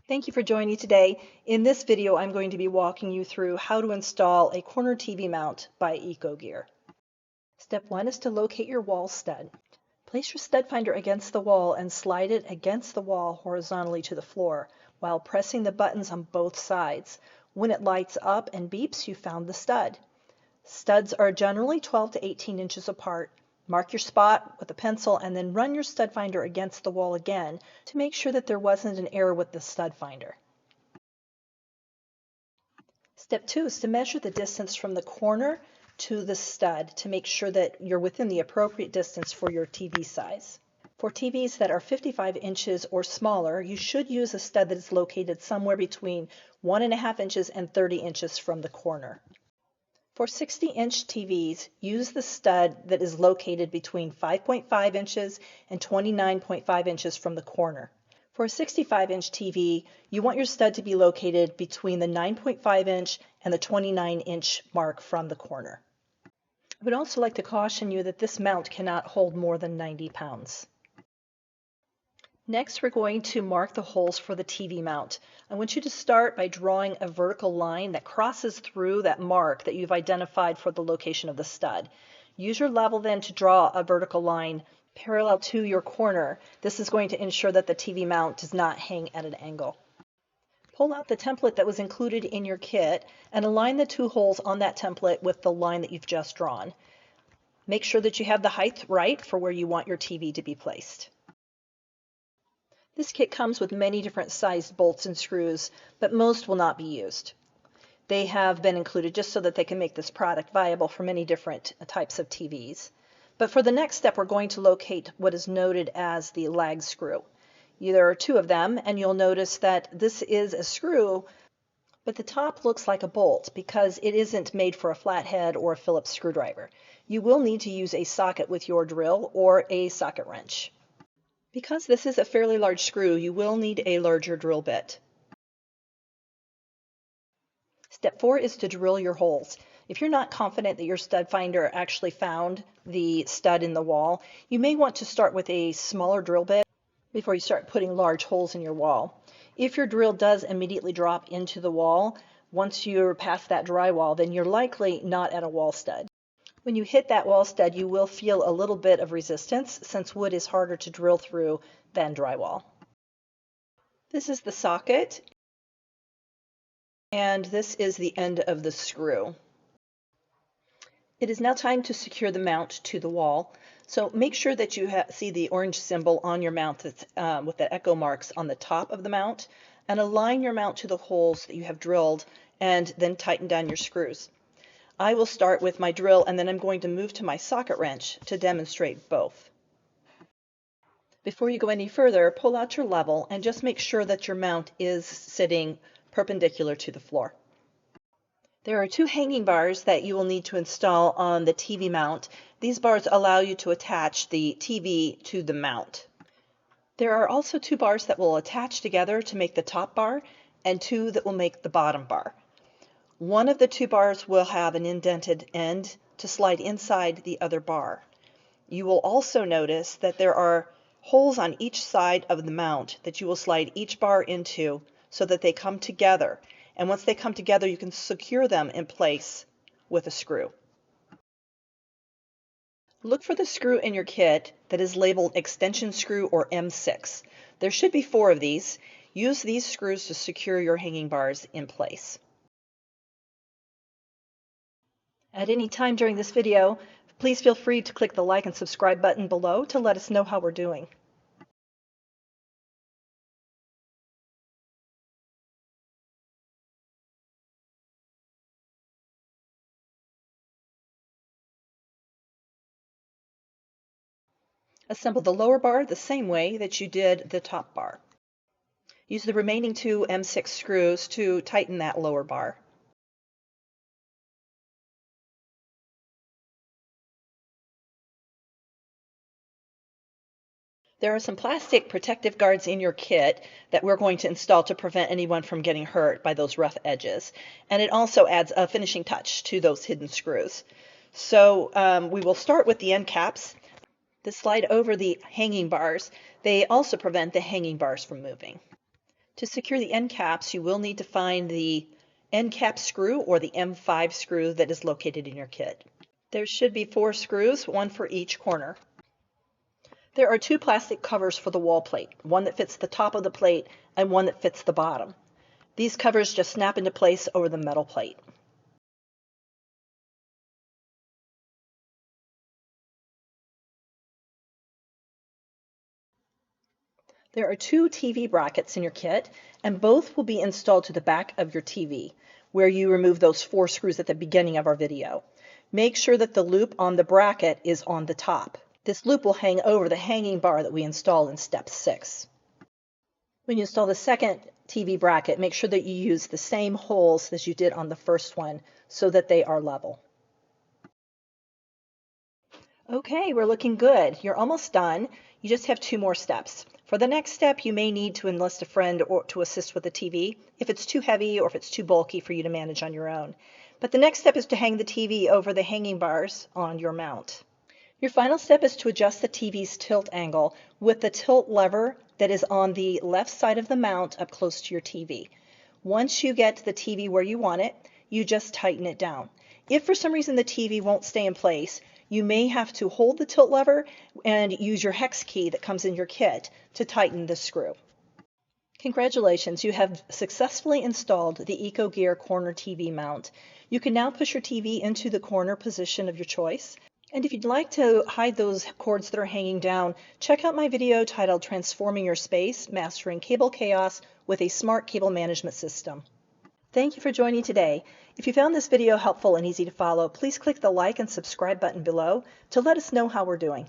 Thank you for joining today. In this video, I'm going to be walking you through how to install a corner TV mount by EcoGear. Step 1 is to locate your wall stud. Place your stud finder against the wall and slide it against the wall horizontally to the floor while pressing the buttons on both sides. When it lights up and beeps, you found the stud. Studs are generally 12 to 18 inches apart. Mark your spot with a pencil and then run your stud finder against the wall again to make sure that there wasn't an error with the stud finder. Step 2 is to measure the distance from the corner to the stud to make sure that you're within the appropriate distance for your TV size. For TVs that are 55 inches or smaller, you should use a stud that is located somewhere between 1.5 inches and 30 inches from the corner. For 60-inch TVs, use the stud that is located between 5.5 inches and 29.5 inches from the corner. For a 65-inch TV, you want your stud to be located between the 9.5-inch and the 29-inch mark from the corner. I would also like to caution you that this mount cannot hold more than 90 pounds. Next, we're going to mark the holes for the TV mount. I want you to start by drawing a vertical line that crosses through that mark that you've identified for the location of the stud. Use your level then to draw a vertical line parallel to your corner. This is going to ensure that the TV mount does not hang at an angle. Pull out the template that was included in your kit and align the two holes on that template with the line that you've just drawn. Make sure that you have the height right for where you want your TV to be placed. This kit comes with many different sized bolts and screws, but most will not be used. They have been included just so that they can make this product viable for many different types of TVs. But for the next step, we're going to locate what is noted as the lag screw. There are two of them, and you'll notice that this is a screw, but the top looks like a bolt because it isn't made for a flathead or a Phillips screwdriver. You will need to use a socket with your drill or a socket wrench. Because this is a fairly large screw, you will need a larger drill bit. Step 4 is to drill your holes. If you're not confident that your stud finder actually found the stud in the wall, you may want to start with a smaller drill bit before you start putting large holes in your wall. If your drill does immediately drop into the wall, once you're past that drywall, then you're likely not at a wall stud. When you hit that wall stud, you will feel a little bit of resistance since wood is harder to drill through than drywall. This is the socket, and this is the end of the screw. It is now time to secure the mount to the wall. So make sure that you see the orange symbol on your mount that's, with the echo marks on the top of the mount, and align your mount to the holes that you have drilled and then tighten down your screws. I will start with my drill and then I'm going to move to my socket wrench to demonstrate both. Before you go any further, pull out your level and just make sure that your mount is sitting perpendicular to the floor. There are two hanging bars that you will need to install on the TV mount. These bars allow you to attach the TV to the mount. There are also two bars that will attach together to make the top bar and two that will make the bottom bar. One of the two bars will have an indented end to slide inside the other bar. You will also notice that there are holes on each side of the mount that you will slide each bar into so that they come together. And once they come together, you can secure them in place with a screw. Look for the screw in your kit that is labeled extension screw or M6. There should be 4 of these. Use these screws to secure your hanging bars in place. At any time during this video, please feel free to click the like and subscribe button below to let us know how we're doing. Assemble the lower bar the same way that you did the top bar. Use the remaining 2 M6 screws to tighten that lower bar. There are some plastic protective guards in your kit that we're going to install to prevent anyone from getting hurt by those rough edges. And it also adds a finishing touch to those hidden screws. So we will start with the end caps. That slide over the hanging bars. They also prevent the hanging bars from moving. To secure the end caps, you will need to find the end cap screw or the M5 screw that is located in your kit. There should be 4 screws, one for each corner. There are 2 plastic covers for the wall plate, one that fits the top of the plate and one that fits the bottom. These covers just snap into place over the metal plate. There are 2 TV brackets in your kit, and both will be installed to the back of your TV, where you remove those 4 screws at the beginning of our video. Make sure that the loop on the bracket is on the top. This loop will hang over the hanging bar that we installed in step 6. When you install the second TV bracket, make sure that you use the same holes as you did on the first one so that they are level. Okay, we're looking good. You're almost done. You just have 2 more steps. For the next step, you may need to enlist a friend or to assist with the TV if it's too heavy or if it's too bulky for you to manage on your own. But the next step is to hang the TV over the hanging bars on your mount. Your final step is to adjust the TV's tilt angle with the tilt lever that is on the left side of the mount up close to your TV. Once you get the TV where you want it, you just tighten it down. If for some reason the TV won't stay in place, you may have to hold the tilt lever and use your hex key that comes in your kit to tighten the screw. Congratulations, you have successfully installed the EcoGear Corner TV Mount. You can now push your TV into the corner position of your choice. And if you'd like to hide those cords that are hanging down, check out my video titled Transforming Your Space, Mastering Cable Chaos with a Smart Cable Management System. Thank you for joining today. If you found this video helpful and easy to follow, please click the like and subscribe button below to let us know how we're doing.